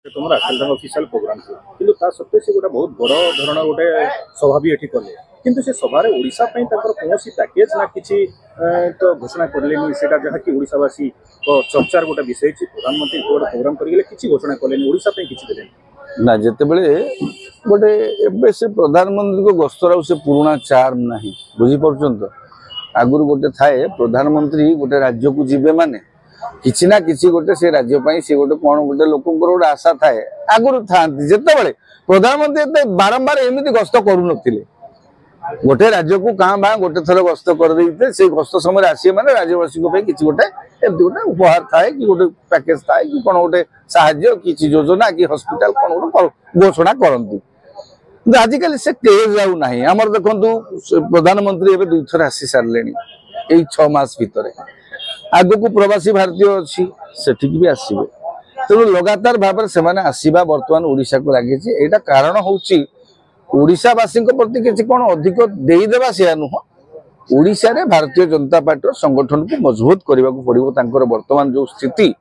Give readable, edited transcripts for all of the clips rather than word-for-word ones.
तुम राखेल official programme किंतु ता सत्वे से गोटे बहुत बड़ धरण गोटे सभा भी एठी कले किंतु से सभारे ओडिशा पई ताकर कोनोसी पैकेज ना किछि तो घोषणा करलेनी सेटा जहा कि ओडिशावासी चर्चार गोटे विषय छि प्रधानमंत्री गोटे प्रोग्राम करिले किछि घोषणा करलेनी ओडिशा पई किछि देलेनी ना जेते बेले गोटे एबे से प्रधानमंत्री को गस्तर से पुराना चार्म नाही बुझी परछन तो आगुर गोटे थाए प्रधानमंत्री गोटे राज्य को जीवे माने किसी ना किसी गोटे से राज्य पाई से गोटे कौन गोटे लोक गोटे आशा थाए आगुर था जिते बड़े प्रधानमंत्री बारंबार एमती गस्त करू गोटे राज्य को कहाँ बा गोटे थर गस्त कर से गस्त समय आसे माने राज्यवासी किसी गोटे एमती गोटे उपहार थाए कि गोटे पैकेज थाए कि कौन गोटे साहाय्य कि योजना कि हॉस्पिटल कौन गोटे घोषणा करती आजिकल से क्रेज जाऊ ना आमर देखु प्रधानमंत्री एवं 2 थर आसी सारे यही 6 मास भितर आग को प्रवासी भारतीय अच्छी सेठिक भी आसवे तेणु लगातार भाव से आसवा बर्तमान ओडिशा को लगी यहाँ कारण हूँ ओडिशावासी प्रति किसी कौन अधिक देदेवा से नुह ओडिशा रे भारतीय जनता पार्टी संगठन को मजबूत करने को पड़ो बर्तमान जो स्थिति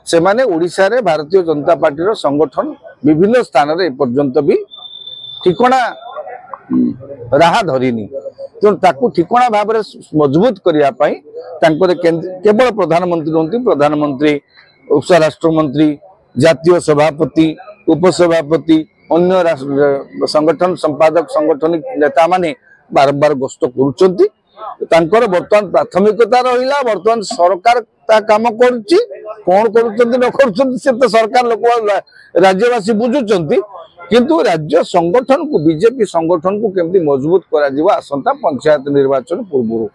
से माने ओडिशा रे भारतीय जनता पार्टी संगठन विभिन्न स्थान में एपर्यंत भी ठिकणा राह धरिनी तेणु ठिकणा भाव मजबूत करने केवल प्रधानमंत्री नुहति प्रधानमंत्री उपराष्ट्र मंत्री जातीय सभापति उपसभापति अन्य संगठन संपादक संगठनिक नेता माने बारंबार गस्त कर बर्तमान प्राथमिकता रहा बर्तमान सरकार काम कौन कर सरकार लोक राज्यवासी बुझुंट किंतु राज्य संगठन को बीजेपी संगठन को केमती मजबूत करा आसंता पंचायत निर्वाचन पूर्व